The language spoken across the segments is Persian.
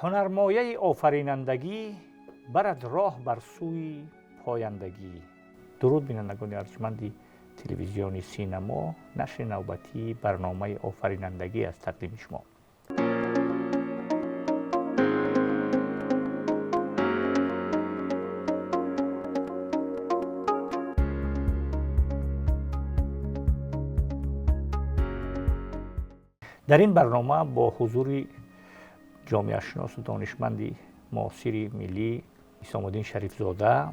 هنرمایه آفرینندگی برد راه بر سوی پایندگی. درود بینندگان ارجمند تلویزیونی سینما، نشر نوبتی برنامه آفرینندگی از تقدیم شما. در این برنامه با حضور جامعه شناس و دانشمند معاصر ملی حسام الدین شریف زاده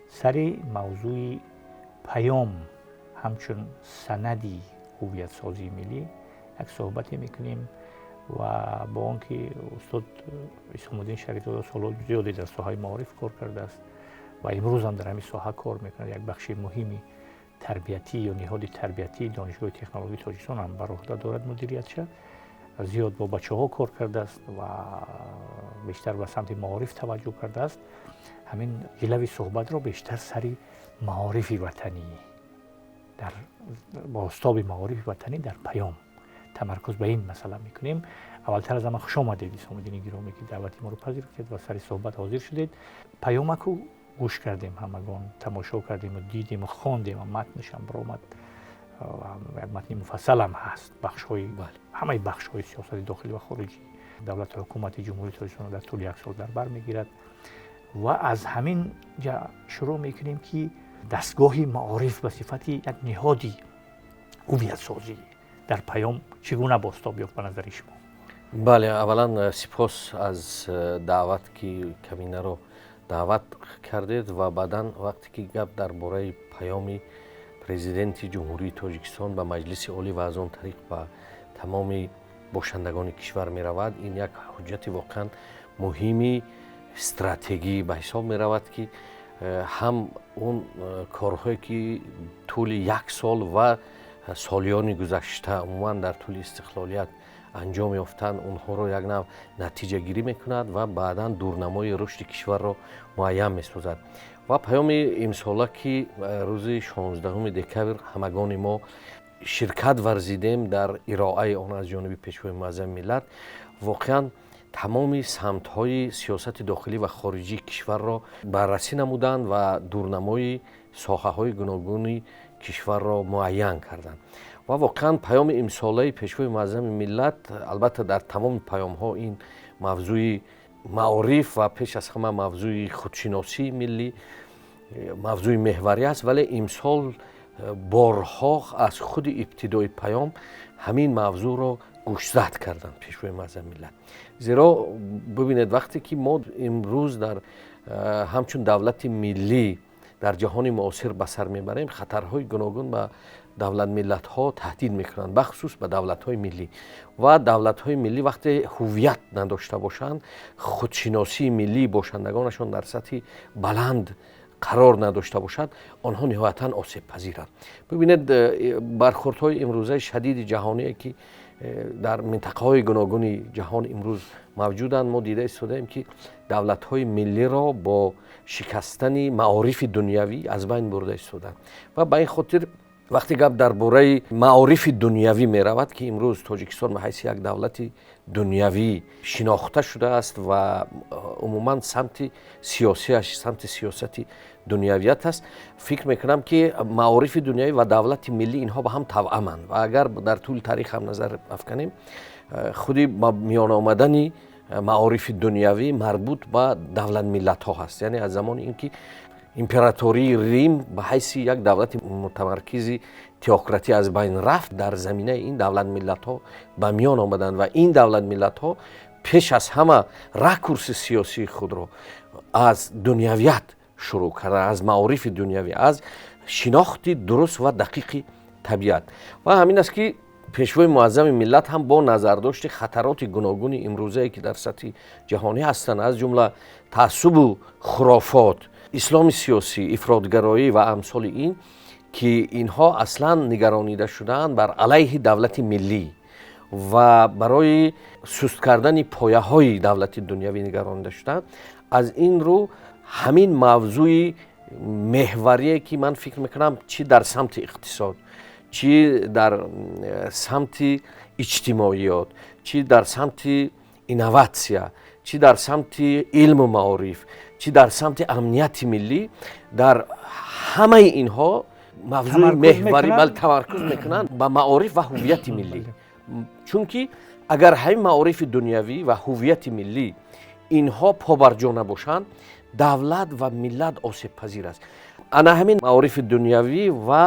سر موضوع پیام همچون سندی هویت سازی ملی یک صحبتی میکنیم و با آنکه استاد حسام الدین شریف زاده سال‌های زیادی در ساحه معارف کار کرده است و امروز هم در همین ساحه کار میکنه، یک بخش مهمی تربیتی یا نهاد تربیتی دانشگاه تکنولوژی تاجیکستان هم بر عهده دارد مدیریتش. زیاد با بچه‌ها کار کرده است و بیشتر به سمت معارف توجه کرده است. همین جلوی صحبت را بیشتر سری معارف وطنی در بازتاب معارف وطنی در پیام تمرکز به این مسئله میکنیم. اولتر از همه خوش آمدید حسام الدین گرامی که دعوت ما رو پذیرفتید کرد و سر صحبت حاضر شدید. پیامکو گوش کردیم، همگان تماشا کردیم و دیدیم و خواندیم و متنش هم برآمد. متن مفصل هم هست، همه بخش‌های سیاست داخلی و خارجی دولت و حکومت جمهوری تاجیکستان در طول یک سال در بر میگیرد و از همین جا شروع میکنیم که دستگاهی معارف به صفت یک نهادی هویت سازی در پیام چگونه بازتاب یافت به نظر شما؟ بله، اولا سپاس از دعوت که کمینه رو دعوت کردید و بعداً وقتی که گپ درباره پیامی پرزیدنت جمهوری تاجیکستان به مجلس عالی و از آن طریق به تمام باشندگان کشور می رود، این یک حجت واقعا مهمی استراتژی به حساب می رود که هم اون کارهایی که طول یک سال و سالیان گذشته عموما در طول استقلالیت انجام یافتن اونها رو یک نوع نتیجه گیری میکند و بعدا دورنمای رشد کشور رو معین میسازد. و پیام امساله که روز 16 دکبر همگان ما شرکت ورزیدیم در ارائه آن از جانب پیشوای معظم ملت، واقعا تمام سمت‌های سیاست داخلی و خارجی کشور را بررسی نمودند و دورنمای ساحه‌های گوناگون کشور را معین کردند. و واقعا پیام امساله پیشوای معظم ملت، البته در تمام پیام‌ها این موضوع معارف و پیش از همه موضوع خودشناسی ملی موضوع محوری است، ولی امسال بارها از خود ابتدای پیام همین موضوع را گوشزد کردند پیشوای معظم ملت. زیرا ببینید وقتی که ما امروز در همچون دولت ملی در جهان معاصر به سر میبریم، خطرهای گوناگون به دولت ملت ها تهدید میکنند، بخصوص به دولت های ملی. و دولت های ملی وقتی هویت نداشته باشند، خودشناسی ملی باشندگانشان در سطح بلند قرار نداشته باشد، آنها نهایتاً آسیب پذیرند. ببینید برخوردهای امروزه شدید جهانی که در منطقه های گوناگون جهان امروز موجودند، ما دیده ایستادیم که دولت های ملی را با شکستن معارف دنیوی از بین برده ایستادند. و به این خاطر وقتی گپ درباره معارف دنیوی می رود که امروز تاجیکستان به حیث یک دولت دنیوی شناخته شده است و عموما سمت سیاسیش سمت سیاست دنیویت است، فکر میکنم که معارف دنیوی و دولت ملی اینها به هم توأمند و اگر در طول تاریخ هم نظر افکنیم، خودی میان آمدن معارف دنیوی مربوط به دولت ملت ها هست. یعنی از زمان اینکه امپراتوری ریم به حیث یک دولت متمرکز تئوکراتی از بین رفت، در زمینه این دولت ملت ها به میان آمدند و این دولت ملت ها پیش از همه رکورس سیاسی خود را از دنیویت شروع کردند، از معارف دنیوی، از شناخت درست و دقیق طبیعت. و همین است که پیشوای معظم ملت هم با نظرداشت خطرات گوناگون امروزه که در سطح جهانی هستند، از جمله تعصب و خرافات، اسلام سیاسی، افراطگرایی و امثال این، که اینها اصلا نگرانیده شدند بر علیه دولت ملی و برای سست کردن پایه های دولت دنیوی نگرانیده شدند. از این رو همین موضوع محوریه که من فکر میکنم چی در سمت اقتصاد، چی در سمت اجتماعیات، چی در سمت инноватсия, чи дар самти илму маориф, чи дар самти амнияти миллӣ, дар ҳамаи инҳо мавзӯи меҳварӣ тамаркуз мекунанд ба маориф ва ҳуввияти миллӣ. чунки агар ҳамин маорифи дунявӣ ва ҳуввияти миллӣ инҳо побарҷо набошанд, давлат ва миллат осебпазир аст. ана ҳамин маорифи дунявӣ ва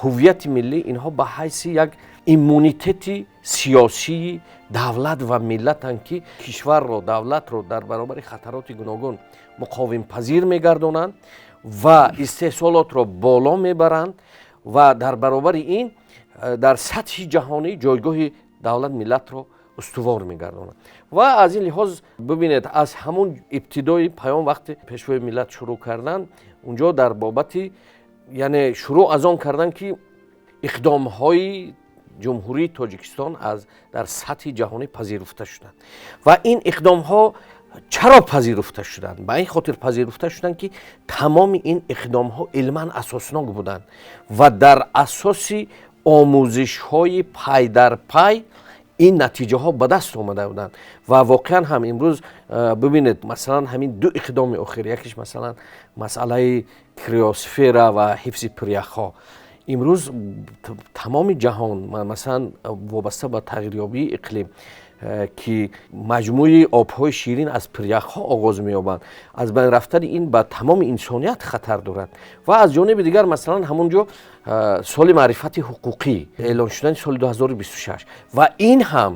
ҳуввияти миллӣ инҳо ба ҳайси як иммунитети сиёсии давлат ва миллатанд, ки кишварро, давлатро дар баробари хатароти гуногун муқовимпазир мегардонанд ва истеҳсолотро боло мебаранд ва дар баробари ин дар сатҳи ҷаҳонӣ ҷойгоҳи давлат миллатро устувор мегардонанд. ва аз ин лиҳоз бибинед, аз ҳамун ибтидои паём вақте пешвои миллат шурӯъ карданд, унҷо дар бобати яъне шурӯъ аз он карданд, ки иқдомҳои ҷумҳурии Тоҷикистон дар сатҳи ҷаҳонӣ пазируфта шуданд. ва ин иқдомҳо чаро пазируфта шуданд? ба ин хотир пазируфта шуданд, ки тамоми ин иқдомҳо илман асоснок буданд ва дар асоси омӯзишҳои пай дар пай ин натиҷаҳо ба даст омада буданд. ва воқеан ҳам имрӯз бибинед, масалан ҳамин ду иқдоми охир, якиш масалан масъалаи криосфера ва ҳифзи пиряхҳо, имрӯз тамоми ҷаҳон масалан вобаста ба тағйирёбии иқлим, ки маҷмӯи обҳои ширин аз пиряхҳо оғоз меёбанд, аз байн рафтани ин ба тамоми инсоният хатар дорад. ва аз ҷониби дигар масалан ҳамунҷо соли маърифати ҳуқуқӣ эълон шудани соли 2026 ва ин ҳам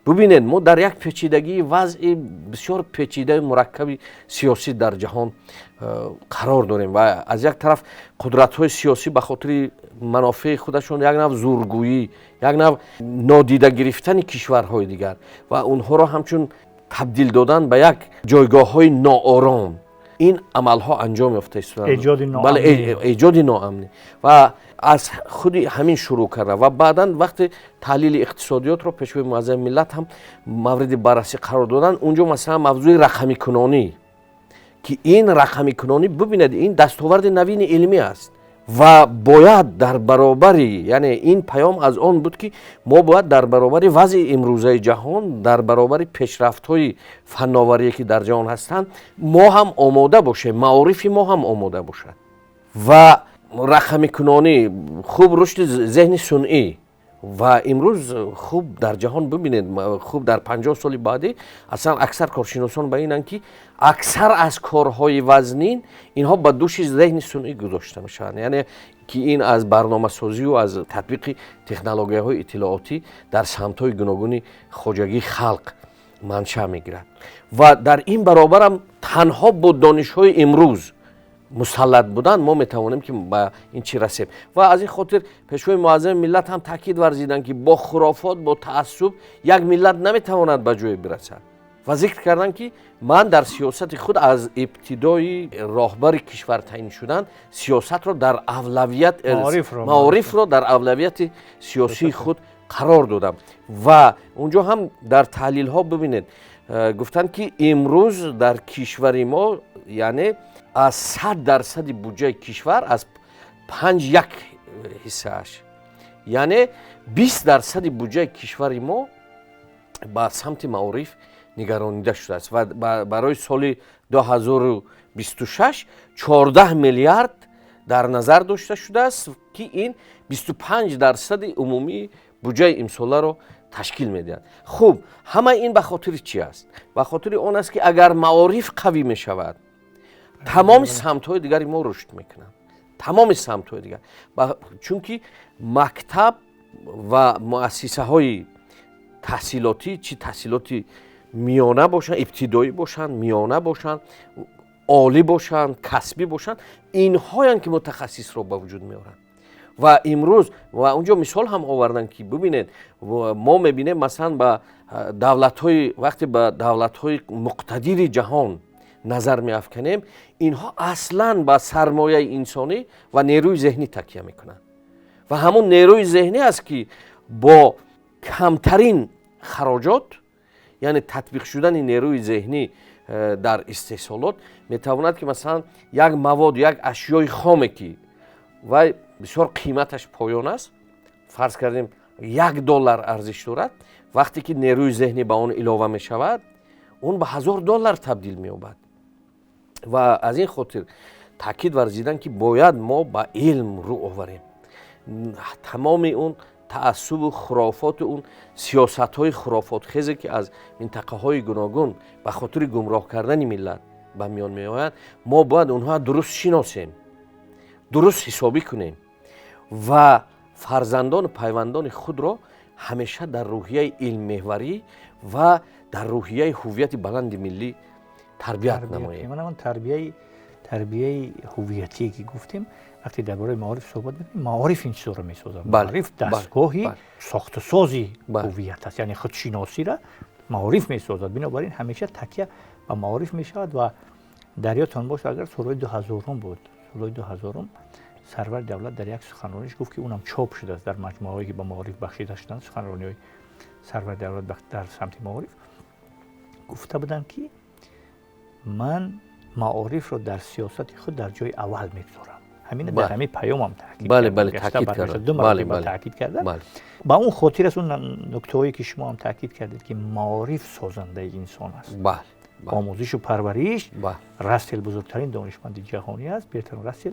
бибинед, мо дар як печидагии вазъи бисёр печидаи мураккаби сиёсӣ дар ҷаҳон қарор дорем ва аз як тараф қудратҳои сиёсӣ ба хотири манофеи худашон як нав зургӯӣ, як нав нодида гирифтани кишварҳои дигар ва онҳоро ҳамчун табдил додан ба як ҷойгоҳҳои ноором, ин амалҳо анҷом ёфта истоданд. эҷоди ноамнӣ ва аз худи ҳамин шурӯъ карда ва баъдан вақте таҳлили иқтисодиётро пешвои муаззами миллат ҳам мавриди баррасӣ қарор доданд, унҷо масалан мавзӯи рақамикунонӣ, ки ин рақамикунонӣ бибинед, ин дастоварди навини илмӣ аст ва бояд дар баробари, яъне ин паём аз он буд, ки мо бояд дар баробари вазъи имрӯзаи ҷаҳон, дар баробари пешрафтҳои фанноварие ки дар ҷаҳон ҳастанд, мо ҳам омода бошем, маорифи мо ҳам омода бошад. ва рақамикунонӣ, хуб рушди зеҳни сунъӣ ва имрӯз хуб дар ҷаҳон бибинед, хуб дар 50 соли баъдӣ аслан аксар коршиносон ба инанд, ки аксар аз корҳои вазнин инҳо ба дӯши зеҳни сунъӣ гузошта мешаванд, яъне ки ин аз барномасозию аз татбиқи технологияҳои иттилоотӣ дар самтҳои гуногуни хоҷагии халқ маншаъ мегирад. ва дар ин баробарам танҳо бо донишҳои имрӯз мусаллат буданд мо метавонем ки ба ин чӣ расем. ва аз ин хотир пешвои муаззами миллат ҳам таъкид варзиданд, ки бо хурофот, бо таассуб як миллат наметавонад ба ҷое бирасад ва зикр карданд, ки ман дар сиёсати худ аз ибтидои роҳбари кишвар таъин шудан сиёсатро дар авлавият, маорифро дар авлавияти сиёсии худ қарор додам. ва унҷо ҳам дар таҳлилҳо бибинед, гуфтанд, ки имрӯз дар кишвари мо, яъне аз 100% буҷаи кишвар, аз 5 ҳиссааш, яъне 20% буҷаи кишвари мо ба самти маориф нигаронида шудааст ва барои соли 2026 14 миллиард дар назар дошта шудааст, ки ин 25% умумии буҷаи имсоларо ташкил медиҳад. хуб, ҳамаи ин ба хотири чӣ аст? ба хотири он аст, ки агар маориф қавӣ мешавад, тамоми самтҳои дигари мо рушд мекунанд, тамоми самтҳои дигар, чунки мактаб ва муассисаҳои таҳсилотӣ, чӣ таҳсилоти миёна бошанд, ибтидоӣ бошанд, миёна бошанд, олӣ бошанд, касбӣ бошанд, инҳоянд, ки мутахассисро ба вуҷуд меоранд. ва имрӯз ва унҷо мисол ҳам оварданд, ки бибинед, мо мебинем масалан ба давлатҳои, вақте ба давлатҳои муқтадири ҷаҳон назар меафканем, инҳо аслан ба сармояи инсонӣ ва нерӯи зеҳнӣ такя мекунанд. ва ҳамун нерӯи зеҳнӣ аст, ки бо камтарин хароҷот, яъне татбиқ шудани нерӯи зеҳнӣ дар истеҳсолот метавонад, ки масалан як мавод, як ашёи хоме, ки вай бисёр қиматаш поён аст, фарз кардем $1 арзиш дорад, вақте ки нерӯи зеҳнӣ ба он илова мешавад, اون به $1000 تبدیل می‌یابد. و از این خاطر تاکید ورزیدن که باید ما با علم رو آوریم. تمام اون تعصب و خرافات و اون سیاست‌های خرافات خیزی که از منطقه‌های گوناگون به خاطر گمراه کردن ملت به میان میآیند، ما باید اونها درست شناسیم، درست حسابی کنیم و فرزندان و پیوندان خود را همیشه در روحیه علم محوری و در روحیه هویت بلند ملی تربیت نماییم. من تربیه هویتی که گفتیم، وقتی درباره معارف صحبت می‌کنیم، معارف این چیزا رو می‌سازه. معارف دستگاهی ساخت و سازی هویت است، یعنی خودشناسی را معارف می‌سازد. بنابراین همیشه تکیه و معارف می‌شود. و در یادتان باشه اگر سال 2000 بود، سال 2000 سرور دولت در یک سخنرانیش گفت که اونم چاپ شده است در مجموعه‌ای که به معارف بخشیده شدند، سخنرانی‌های سرور دولت در سمت معارف گفته بودند که من معارف رو در سیاست خود در جای اول میگذارم. همین در همین پیامم تاکید تاکید کردم. با اون خاطر است اون نکته‌ای که شما هم تاکید کردید که معارف سازنده انسان است. آموزش و پرورش. راسل بزرگترین دانشمند جهانی است. برتراند راسل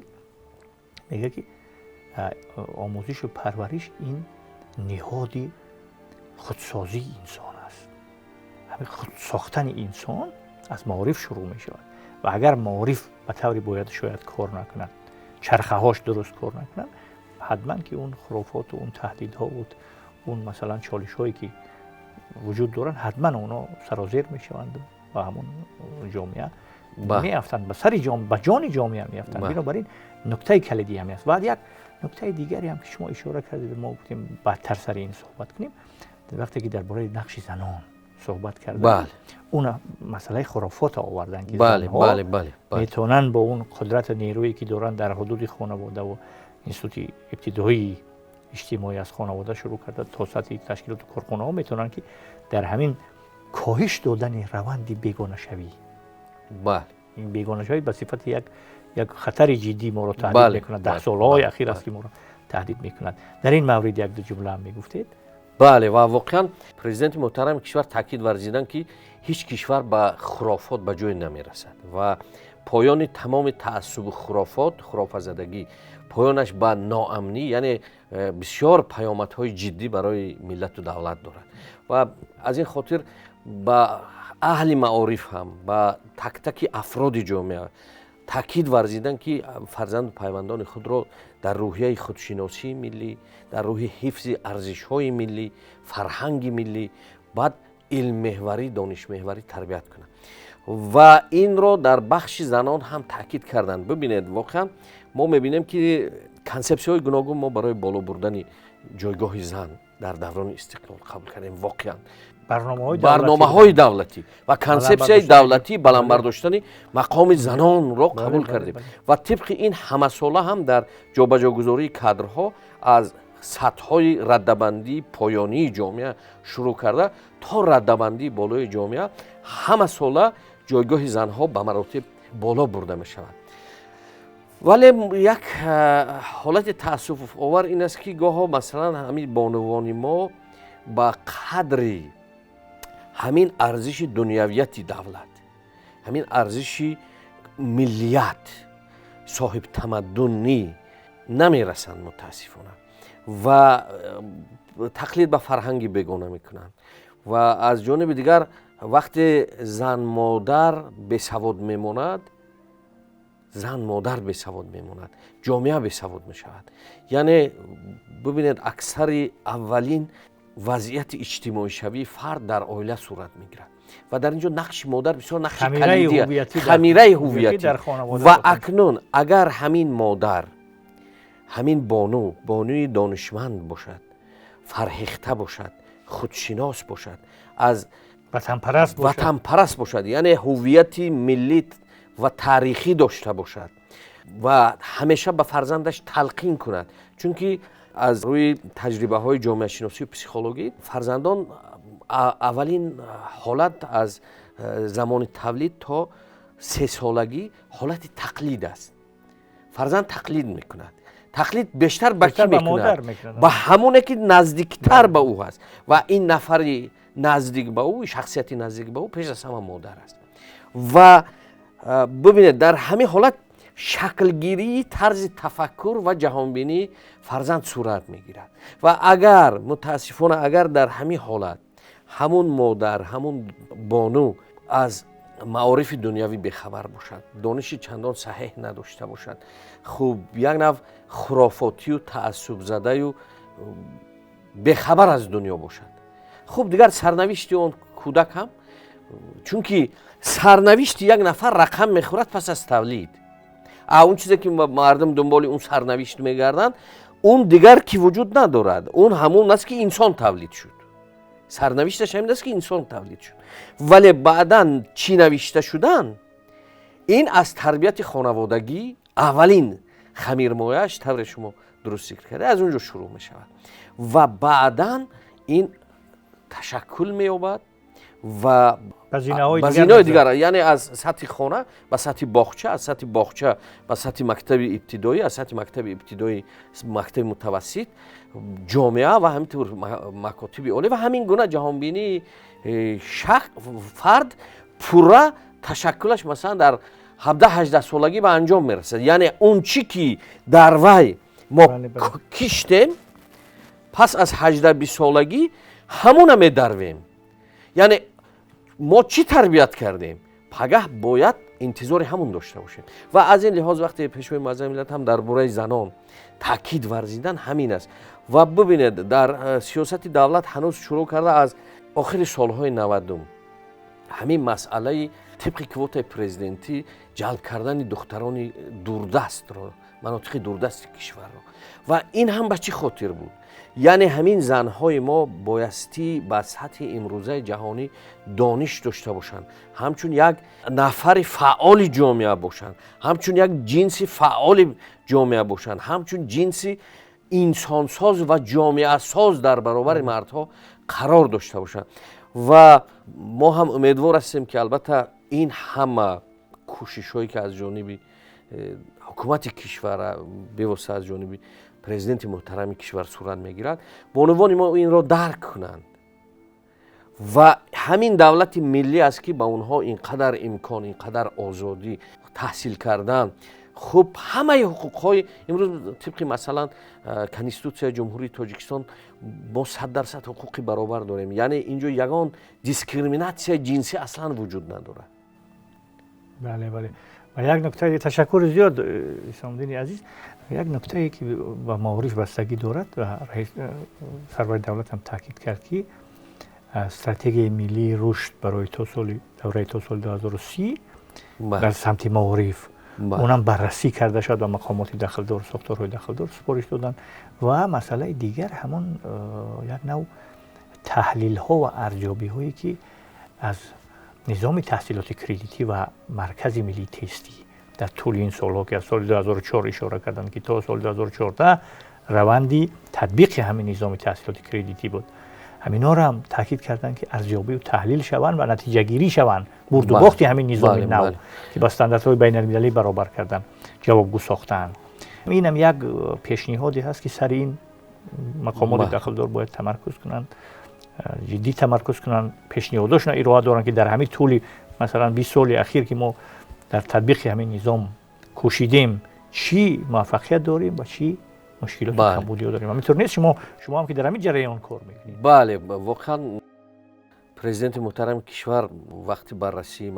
میگه که آموزش و پرورش این نهاد خودسازی انسان است. همین خود ساختن انسان از معارف شروع می شود. و اگر معارف به طوری باید شاید کار نکنند، چرخه هاش درست کار نکنند، حتما که اون خرافات و اون تهدیدها و اون مثلا چالش هایی که وجود دارن حتما اونا سرازیر می شوند و همون جامعه می افتند، به سر جامعه، به جان جامعه می افتند. بنابراین نکته کلیدی هم است. بعد یک نکته دیگری هم که شما اشاره کردید، ما گفتیم بعدتر سر این صحبت کنیم، وقتی که درباره نقش زنان صحبت کردن، اون مسئله خرافات آوردن که زنها میتونن با اون قدرت نیرویی که دارن در حدود خانواده و انستیتوت ابتدایی اجتماعی از خانواده شروع کرده تا سطح تشکیلات و کارخانه ها میتونن که در همین کاهش دادن روند بیگانه شوی، این بیگانه شوی به صفت یک خطر جدی ما رو تهدید میکنه. 10 سالهای اخیر است که ما رو تهدید میکنند. در این مورد یک دو جمله هم میگفتید. بله، و واقعا پرزیدنت محترم کشور تاکید ورزیدن که هیچ کشور به خرافات به جای نمیرسد و پایان تمام تعصب و خرافه‌زدگی، پایانش به ناامنی، یعنی بسیار پیامدهای جدی برای ملت و دولت دارد. و از این خاطر با اهل معارف هم با تک تک افراد جامعه تاکید ورزیدن که فرزند و پیوندان خود را در روحیه خودشناسی ملی، در روحیه حفظ ارزش‌های ملی، فرهنگ ملی، بعد علم محوری، دانش محوری تربیت کنند. و این را در بخش زنان هم تاکید کردند. ببینید واقعا ما می‌بینیم که کانسپسی‌های گوناگون ما برای بالا بردن جایگاه زن در دوران استقلال قبول کردیم. واقعا برنامه‌های دولتی و کانسپسی‌های دولتی بلند برداشتن مقام زنان را قبول کردیم و طبق این همه ساله هم در جابجاگذاری کادرها از سطح‌های رده‌بندی پایانی جامعه شروع کرده تا رده‌بندی بالای جامعه همه ساله جایگاه زنها به مراتب بالا برده می شود. ولی یک حالت تأسف آور این است که گاها مثلا همین بانوان ما با قدری همین ارزش دنیویت دولت، همین ارزش ملیت، صاحب تمدنی نمی رسند متاسفانه و تقلید به فرهنگی بیگانه میکنند. و از جانب دیگر وقتی زن مادر بی‌سواد میماند، جامعه بی‌سواد میشود. یعنی ببینید اکثر اولین وضعیت اجتماعی شوی فرد در عائله صورت میگیرد و در اینجا نقش مادر بسیار نقش کلیدی است، خمیره هویتی. و اکنون اگر همین مادر، همین بانوی دانشمند باشد، فرهیخته باشد، خودشناس باشد، از وطن پرست باشد، یعنی هویت ملی و تاریخی داشته باشد و همیشه به فرزندش تلقین کند، چون که از روی تجربه های جامعه شناسی و پسیکولوژی فرزندان اولین حالت از زمان تولید تا 3 سالگی حالت تقلید است. فرزند تقلید میکند. تقلید بیشتر به کی میکند؟ به همونه که نزدیکتر به او هست و این نفر نزدیک به او، شخصیت نزدیک به او پیش از همه مادر است. و ببینید در همین حالت شکلگیری طرز تفکر و جهانبینی فرزند صورت میگیرد و اگر متاسفانه اگر در همین حالت همون مادر همون بانو از معارف دنیوی بخبر باشد، دانش چندان صحیح نداشته باشد، خوب یک نوع خرافاتی و تعصب زده و بخبر از دنیا باشد، خب دیگر سرنوشت اون کودک هم، چون که سرنوشت یک نفر رقم میخورد پس از تولید، اون چیزی که مردم دنبال اون سرنوشت میگردن اون دیگر کی وجود ندارد، اون همون است که انسان تولید شد، سرنوشتش همین است که انسان تولید شد. ولی بعداً چی نوشته شدن این از تربیت خانوادگی اولین خمیرمایه‌اش طور شما درست ذکر کرده از اونجا شروع می شود و بعداً این تشکل می یابد و بزینه‌های دیگر، یعنی از سطح خانه به سطح باغچه، از سطح باغچه به سطح مکتب ابتدایی، از سطح مکتب ابتدایی مکتب متوسط، جامعه و همینطور مکاتب عالی و همین گونه جهانبینی فرد پورا تشکلش مثلا در 17-18 سالگی به انجام میرسد. یعنی اون چی که در وی ما کشتیم پس از 18-20 سالگی همون میدرویم. یعنی ما چی تربیت کردیم پگاه باید انتظار همون داشته باشیم و از این لحاظ وقتی پیشوای معظم ملت هم درباره زنان تاکید ورزیدن همین است. و ببینید در سیاست دولت هنوز شروع کرده از آخر سالهای 90 همین مسئله طبق کوتا پرزیدنتی جلب کردن دختران دوردست را، مناطق دوردست کشور را و این هم به چی خاطر بود؟ یعنی همین زنهای ما بایستی به سطح امروزه جهانی دانش داشته باشند، همچون یک نفر فعال جامعه باشند، همچون یک جنس فعال جامعه باشند، همچون جنس انسانساز و جامعه ساز در برابر مردها قرار داشته باشند. و ما هم امیدوار هستیم که البته این همه کوشش‌هایی که از جانب حکومت کشور به واسطه از جانب پرزیدنت محترم کشور صورت میگیرد به عنوان ما این را درک کنند و همین دولت ملی است که به اونها اینقدر امکان، اینقدر آزادی تحصیل کردن. خب همه حقوق‌های امروز طبق مثلا کنستیتوسیای جمهوری تاجیکستان ما 100% حقوق برابر داریم، یعنی اینجا یگان دیسکریمیناسیون جنسی اصلا وجود نداره. بله بله. و یک نکته تشکر زیاد اسلام الدین عزیز، یک نکته که با معارف بستگی دارد و رئیس سرور دولت هم تاکید کرد که استراتژی ملی رشد برای دوره تا سال 2030 در سمت معارف اونم بررسی کرده شد و مقامات داخلدار، ساختارهای داخلدار سپارش دادن و مسئله دیگر همون یک نوع تحلیل ها و ارزیابی هایی که از نظام تحصیلات کردیتی و مرکز ملی تستی در طول این سالها که از سال 2004 اشاره کردن که تا سال 2014 روندی تطبیق همین نظام تحصیلات کردیتی بود، همینا را هم تاکید کردن که ارزیابی و تحلیل شوند و نتیجه گیری شوند، برد و باخت همین نظام نو که با استانداردهای بین المللی برابر کردن، جوابگو ساختن. این هم یک پیشنهادی هست که سر این مقامات داخلدار باید تمرکز کنند، جدی تمرکز کنن، پیشنهاداشون ارائه دارن که در همین طول مثلا 20 سال اخیر که ما در تطبیق همین نظام کوشیدیم چی موفقیت داریم و چی مشکلات کمبودی داریم. همینطور نیست شما هم که در همین جریان کار میکنید. بله واقعا پرزیدنت محترم کشور وقتی بررسی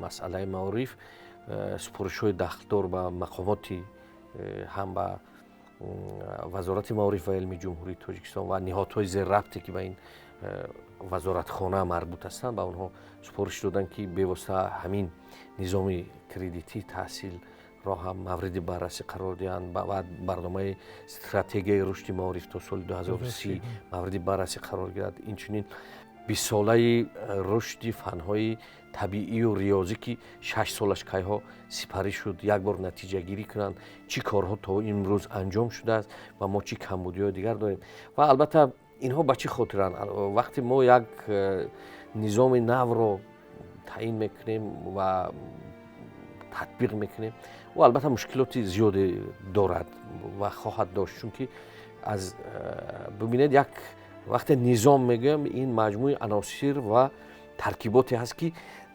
مسئله معارف سپارش‌های داخلدار به مقاماتی هم به وزارت معارف و علم جمهوری تاجیکستان و نهادهای زیر ربطی که به این وزارتخانه مربوط هستند به اونها سپارش دادن که به واسطه همین نظام کردیتی تحصیل را هم مورد بررسی قرار دهند و برنامه استراتژی رشد معارف تا سال 2030 مورد بررسی قرار گیرد. اینچنین 20 ساله رشد فنهای طبیعی و ریاضی که 6 سالش کیها سپری شد یک بار نتیجه گیری کنند چی کارها تا امروز انجام شده است و ما چی کمبودی‌های دیگر داریم و البته اینها به چی خاطرن وقتی ما یک نظام نو را تعیین میکنیم و تطبیق میکنیم و البته مشکلات زیادی دارد و خواهد داشت، چون که از ببینید یک وقتی نظام میگم این مجموعه عناصر و ترکیباتی هست که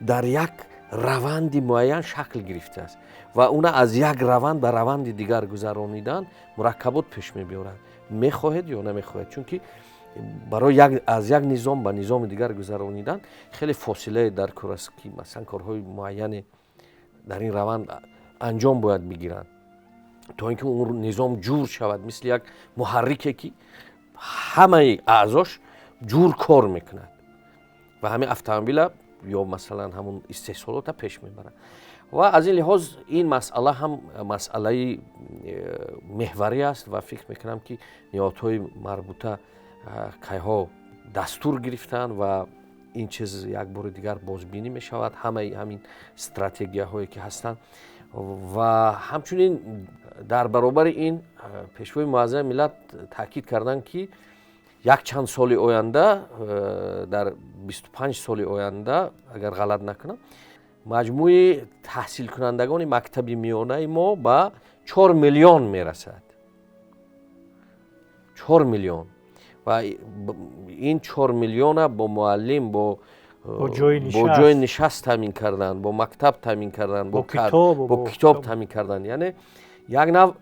در یک روند معین شکل گرفته است و اون از یک روند به روند دیگر گذرانیدن مرکبات پیش میبرد، میخواهد یا نمیخواهد، چون که برای از یک نظام به نظام دیگر گذرانیدن خیلی فاصله در کار است که مثلا کارهای معین در این روند انجام باید بگیرند تا اینکه اون نظام جور شود، مثل یک محرکه که همه اعضاش جور کار میکند و همه اتومبیل یا مثلا همون استحصالات پیش میبرند. و از این لحاظ این مسئله هم مسئله محوری است و فکر میکنم که نهادهای مربوطه کیها دستور گرفتن و این چیز یک بار دیگر بازبینی می شود، همه همین استراتژی هایی که هستند و همچنین در برابر این پیشوای معظم ملت تاکید کردن که یک چند سال آینده، در 25 سال آینده اگر غلط نکنم، مجموع تحصیل کنندگان مکتب میانه ما به 4 میلیون میرسد. 4 میلیون و این 4 میلیون با معلم، با جای نشست تامین کردن، با مکتب تامین کردن، با کتاب تامین کردن، یعنی یک نوع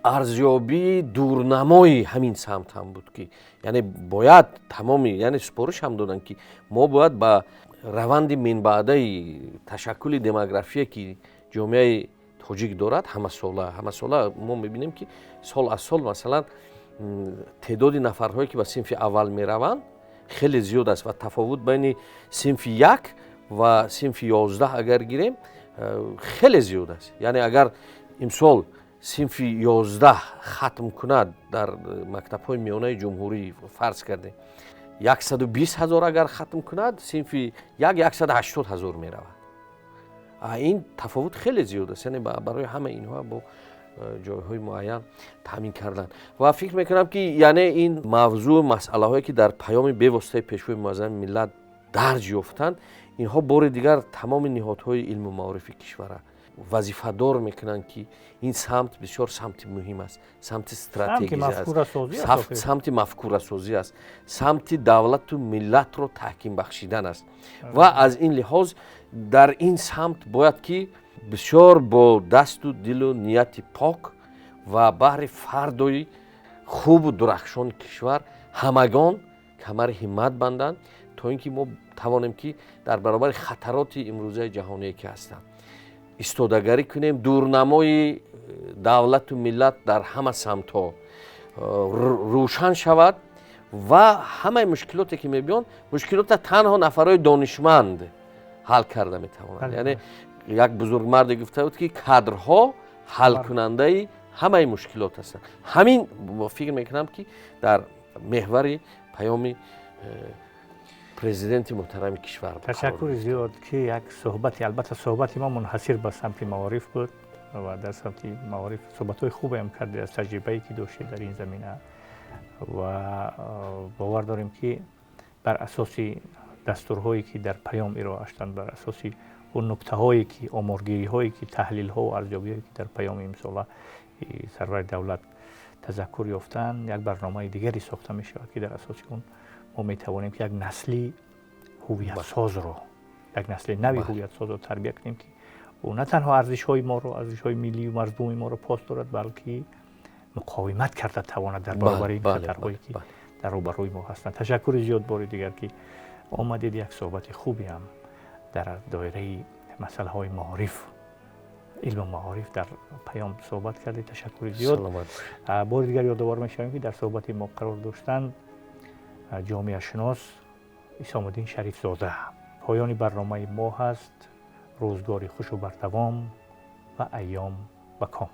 ارزیابی دورنمای همین سمت هم بود که یعنی باید تمامی، یعنی سپارش هم دادن که ما باید با روند من بعده تشکل دموگرافی که جامعه تاجیک دارد همه ساله ما میبینیم که سال از سال مثلا تعداد نفرهایی که به صنف اول میروند خیلی زیاد است و تفاوت بین صنف 1 و صنف 11 اگر گیریم خیلی زیاد است. یعنی اگر امسال صنف 11 ختم کند در مکتب‌های میانه جمهوری فرض کرده 120,000 اگر ختم کند، صنف 180,000 می رود. این تفاوت خیلی زیاد است، یعنی برای همه اینها با جایهای معین تامین کردن و فکر میکنم که یعنی این موضوع مسئله هایی که در پیام به واسطه پیشوای معظم ملت درج یافتند، اینها بار دیگر تمام نهادهای علم و معارف کشور وظیفه دار میکنن که این سمت بسیار سمت مهم است، سمت استراتژی است، سمت مفکوره سازی است، سمت دولت و ملت رو تحکیم بخشیدن است و از این لحاظ در این سمت باید که بسیار با دست و دل و نیت پاک و بهر فردای خوب و درخشان کشور همگان کمر همت بندند تا اینکه ما توانیم که در برابر خطرات امروزه جهانی که هستند ایستادگی کنیم، دورنمای دولت و ملت در همه سمت‌ها روشن شود و همه مشکلاتی که میبینن مشکلات تنها نفرای دانشمند حل کرده میتوانند. یعنی یک بزرگمرد گفته بود که کادرها حل کننده همه مشکلات هستند. همین فکر میکنم که در محور پیام پرزیدنت محترم کشور بود. تشکر زیاد که یک صحبتی، البته صحبت ما منحصر به سمت معارف بود و در سمت معارف صحبت‌های خوب هم کرده از تجربه‌ای که داشته در این زمینه و باور داریم که بر اساس دستورهایی که در پیام ارائه شدند، بر اساس اون نکته‌هایی که آمارگیری‌هایی که تحلیل‌ها و ارزیابی‌هایی که در پیام امسال سرور دولت تذکر یافتند، یک برنامه دیگری ساخته می‌شود که در اساس اون ما می‌توانیم که یک نسلی هویت ساز رو، یک نسل نوی هویت ساز رو تربیت کنیم که او نه تنها ارزش‌های ما رو، ارزش‌های ملی و مردمی ما رو پاس دارد، بلکه مقاومت کرده تواند در برابر این خطرهایی که در روبروی ما هستند. تشکر زیاد بار دیگر که آمدید یک صحبت خوبی هم در دایره مسائل معارف، علم و معارف در پیام صحبت کردید. تشکر زیاد. بار دیگر یادآور می‌شویم که در صحبت ما قرار داشتند جامعه شناس اسام الدین شریف زاده. پایان برنامه ما هست. روزگاری خوش و بردوام و ایام و کام.